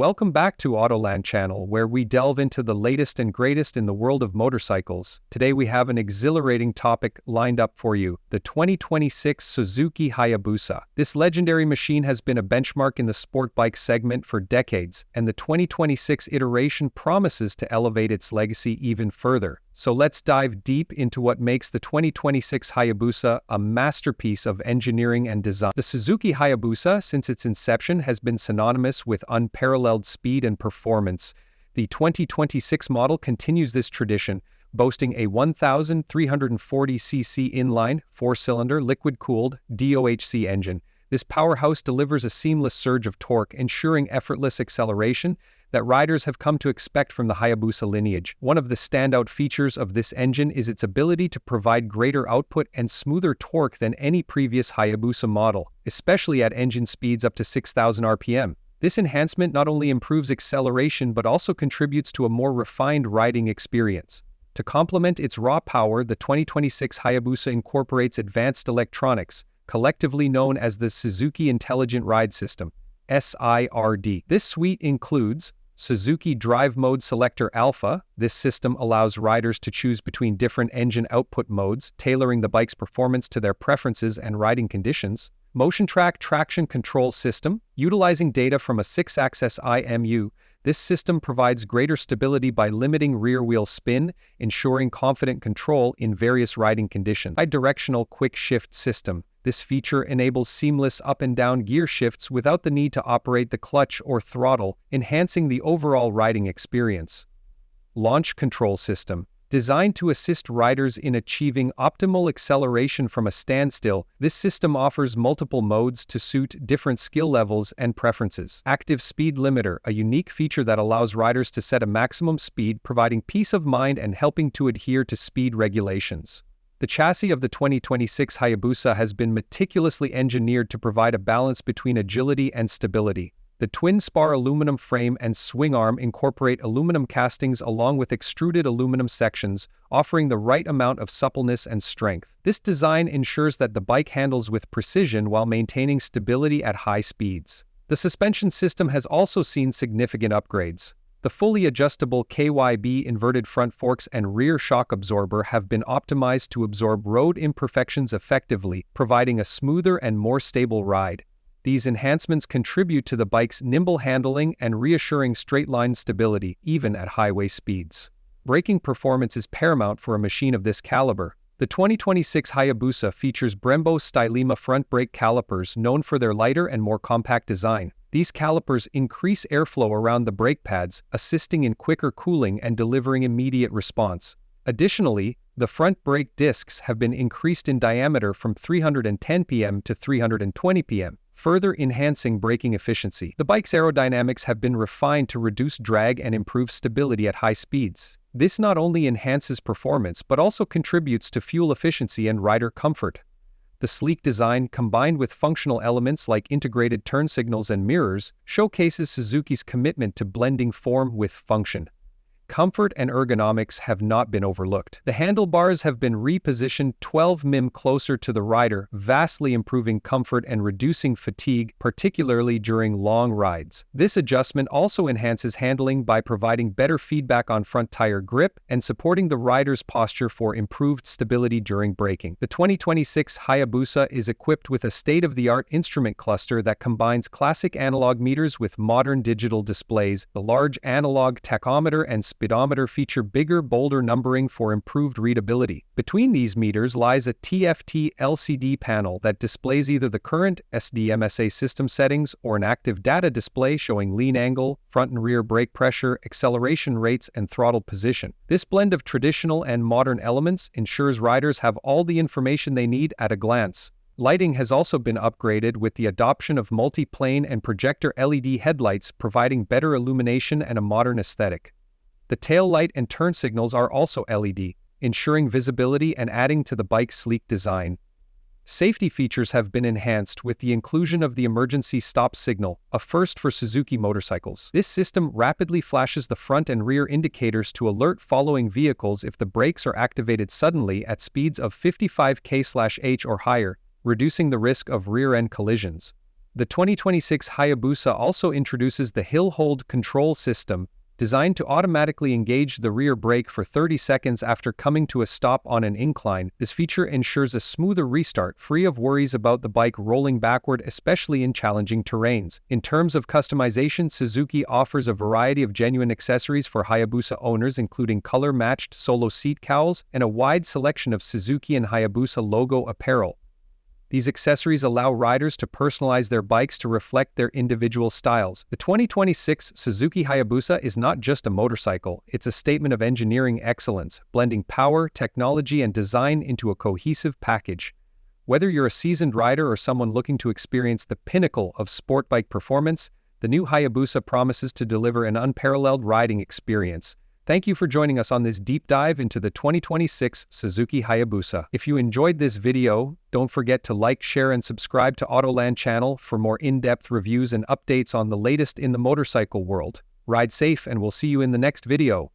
Welcome back to Autoland channel, where we delve into the latest and greatest in the world of motorcycles. Today we have an exhilarating topic lined up for you, the 2026 Suzuki Hayabusa. This legendary machine has been a benchmark in the sport bike segment for decades, and the 2026 iteration promises to elevate its legacy even further. So let's dive deep into what makes the 2026 Hayabusa a masterpiece of engineering and design. The Suzuki Hayabusa, since its inception, has been synonymous with unparalleled speed and performance. The 2026 model continues this tradition, boasting a 1,340cc inline, four-cylinder, liquid-cooled DOHC engine. This powerhouse delivers a seamless surge of torque, ensuring effortless acceleration that riders have come to expect from the Hayabusa lineage. One of the standout features of this engine is its ability to provide greater output and smoother torque than any previous Hayabusa model, especially at engine speeds up to 6,000 RPM. This enhancement not only improves acceleration but also contributes to a more refined riding experience. To complement its raw power, the 2026 Hayabusa incorporates advanced electronics, collectively known as the Suzuki Intelligent Ride System, SIRD. This suite includes Suzuki Drive Mode Selector Alpha. This system allows riders to choose between different engine output modes, tailoring the bike's performance to their preferences and riding conditions. Motion Track Traction Control System. Utilizing data from a 6-axis IMU, this system provides greater stability by limiting rear-wheel spin, ensuring confident control in various riding conditions. Bidirectional Quick Shift System. This feature enables seamless up and down gear shifts without the need to operate the clutch or throttle, enhancing the overall riding experience. Launch Control System. Designed to assist riders in achieving optimal acceleration from a standstill, this system offers multiple modes to suit different skill levels and preferences. Active Speed Limiter, a unique feature that allows riders to set a maximum speed, providing peace of mind and helping to adhere to speed regulations. The chassis of the 2026 Hayabusa has been meticulously engineered to provide a balance between agility and stability. The twin-spar aluminum frame and swing arm incorporate aluminum castings along with extruded aluminum sections, offering the right amount of suppleness and strength. This design ensures that the bike handles with precision while maintaining stability at high speeds. The suspension system has also seen significant upgrades. The fully adjustable KYB inverted front forks and rear shock absorber have been optimized to absorb road imperfections effectively, providing a smoother and more stable ride. These enhancements contribute to the bike's nimble handling and reassuring straight-line stability, even at highway speeds. Braking performance is paramount for a machine of this caliber. The 2026 Hayabusa features Brembo Stylema front brake calipers known for their lighter and more compact design. These calipers increase airflow around the brake pads, assisting in quicker cooling and delivering immediate response. Additionally, the front brake discs have been increased in diameter from 310 pm to 320 pm, further enhancing braking efficiency. The bike's aerodynamics have been refined to reduce drag and improve stability at high speeds. This not only enhances performance but also contributes to fuel efficiency and rider comfort. The sleek design, combined with functional elements like integrated turn signals and mirrors, showcases Suzuki's commitment to blending form with function. Comfort and ergonomics have not been overlooked. The handlebars have been repositioned 12 mm closer to the rider, vastly improving comfort and reducing fatigue, particularly during long rides. This adjustment also enhances handling by providing better feedback on front tire grip and supporting the rider's posture for improved stability during braking. The 2026 Hayabusa is equipped with a state-of-the-art instrument cluster that combines classic analog meters with modern digital displays. The large analog tachometer and speedometer feature bigger, bolder numbering for improved readability. Between these meters lies a TFT LCD panel that displays either the current SDMSA system settings or an active data display showing lean angle, front and rear brake pressure, acceleration rates, and throttle position. This blend of traditional and modern elements ensures riders have all the information they need at a glance. Lighting has also been upgraded with the adoption of multi-plane and projector LED headlights, providing better illumination and a modern aesthetic. The tail light and turn signals are also LED, ensuring visibility and adding to the bike's sleek design. Safety features have been enhanced with the inclusion of the emergency stop signal, a first for Suzuki motorcycles. This system rapidly flashes the front and rear indicators to alert following vehicles if the brakes are activated suddenly at speeds of 55 km/h or higher, reducing the risk of rear-end collisions. The 2026 Hayabusa also introduces the hill hold control system, designed to automatically engage the rear brake for 30 seconds after coming to a stop on an incline. This feature ensures a smoother restart, free of worries about the bike rolling backward, especially in challenging terrains. In terms of customization, Suzuki offers a variety of genuine accessories for Hayabusa owners, including color-matched solo seat cowls and a wide selection of Suzuki and Hayabusa logo apparel. These accessories allow riders to personalize their bikes to reflect their individual styles. The 2026 Suzuki Hayabusa is not just a motorcycle, it's a statement of engineering excellence, blending power, technology, and design into a cohesive package. Whether you're a seasoned rider or someone looking to experience the pinnacle of sport bike performance, the new Hayabusa promises to deliver an unparalleled riding experience. Thank you for joining us on this deep dive into the 2026 Suzuki Hayabusa. If you enjoyed this video, don't forget to like, share, and subscribe to Autoland channel for more in-depth reviews and updates on the latest in the motorcycle world. Ride safe, and we'll see you in the next video.